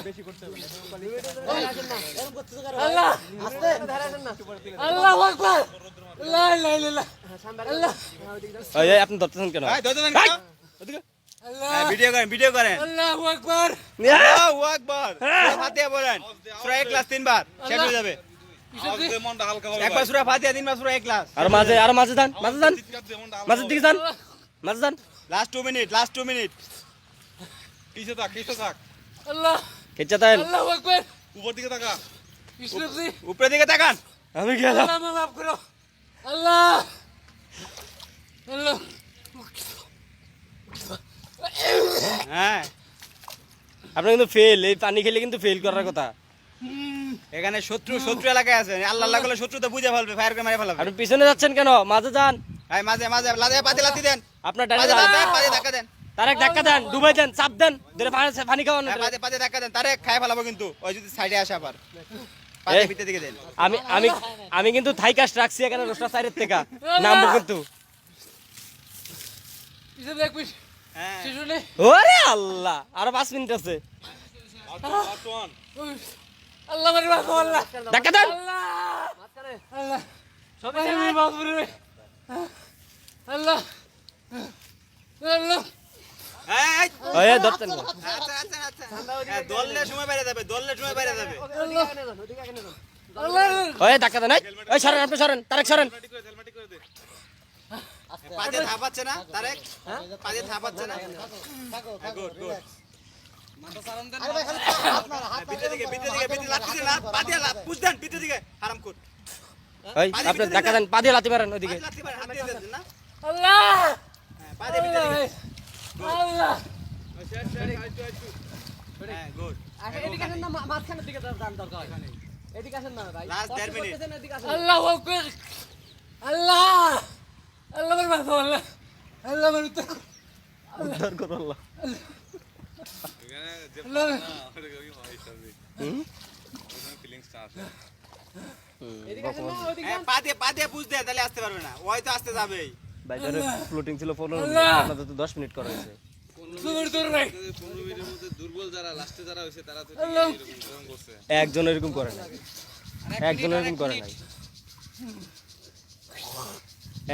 বেশি করতে হবে আল্লাহ আস্তে আল্লাহু আকবার লা ইলাহা ইল্লাল্লাহ আল্লাহ এই আপনি ধরতেছেন কেন ধরতেছেন কেন ওদিকে ভিডিও করেন আল্লাহু আকবার আল্লাহু আকবার সূরা ফাতিহা বলেন সূরা ইখলাস 3 বার শেষ হয়ে যাবে মনটা হালকা হবে একবার সূরা ফাতিহা 3 বার সূরা ইখলাস আর মাঝে যান মাঝের দিকে যান লাস্ট 2 মিনিট কিসে থাক আল্লাহ খেচা দেন আল্লাহু আকবার উপর দিকে তাকা বিষ্ণুজি উপরের দিকে তাকান আমি গেলাম আল্লাহ মাফ করো আল্লাহ আল্লাহ হ্যাঁ আপনি কিন্তু ফেল এই পানি খেলে কিন্তু ফেল করার কথা এখানে শত্রু এলাকায় আছে আল্লাহ করলে শত্রু তো বুঝে ফেলবে ফায়ার করে মেরে ফেলবে আপনি পিছনে যাচ্ছেন কেন মাঝে যান এই মাঝে লাদে পাতি লাতি দেন আপনার ডাইনে যান পাতি ধাক্কা দেন তারেক ধাক্কা দেন ডুবাই দেন চাপ দেন ধরে পানি খাওয়ান পাতি ধাক্কা দেন তারে খায় ফেলাবো কিন্তু ওই যদি সাইডে আসে আবার পাতি ভিতর দিকে দেন আমি কিন্তু থাই কাস্ট রাখছি এখানে রোস্টার সাইডের থেকে নামবো কিন্তু ইসে দেখবি হ্যাঁ শিশুনে ওরে আল্লাহ আরো 5 মিনিট আছে আল্লাহ মারি মাফ করো আল্লাহ ধাক্কা দেন আল্লাহ আল্লাহ সবাই মাফ করে আল্লাহ আল্লাহ এই ওই ধরতেন না আচ্ছা দললে সময় বাইরে যাবে আল্লাহ ওই ধাক্কা দেন ওই সরেন আপনি সরেন তারেক সরেন পাতি থাপাচ্ছে না তারেক পাতি থাপাচ্ছে না গুড ভিতর দিকে লাতি না পাতি লাত পুশ দেন ভিতর দিকে হারাম কর ওই আপনি ধাক্কা দেন পা দিয়ে লাথি মারেন ওইদিকে লাতি মার হাত দিয়ে দেন না আল্লাহ পাতি ভিতর দিকে আল্লাহ হ্যাঁ গুড এদিকে আসেন না মাঝখানের দিকে যান দরকার এদিকে আসেন না ভাই লাস্ট 1.5 মিনিট এদিকে আসেন আল্লাহু আকবার আল্লাহ আল্লাহ মারি মাফ করো আল্লাহ আল্লাহ মারি তো উদ্ধার করো আল্লাহ আল্লাহ ফিলিংসটা আছে এদিকে আসেন না ওদিকে হ্যাঁ পাতি পুশ দেন তাহলে আসতে পারবে না ওই তো আসতে যাবেই ভাই ধরে ফ্লোটিং ছিল 15 মিনিট আল্লাহ। আপনাদের তো 10 মিনিট করা হয়েছে সুবর তোর ভাই 15 মিনিটের মধ্যে দুর্বল যারা লাস্টে যারা হইছে তারা তো আল্লাহ এরকম করছে একজন এরকম করে নাই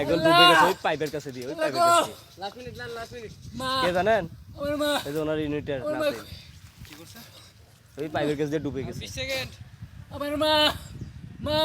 একজন ডুবে গেছে ওই পাইপের কাছে দিয়ে ওই পাইপের কাছে দিয়ে। লাস্ট মিনিট মা কে জানেন আমার মা এই যে ওনার ইউনিটের আমার মা নাতে ওই পাইপের কাছে দিয়ে ডুবে গেছে আমার মা মা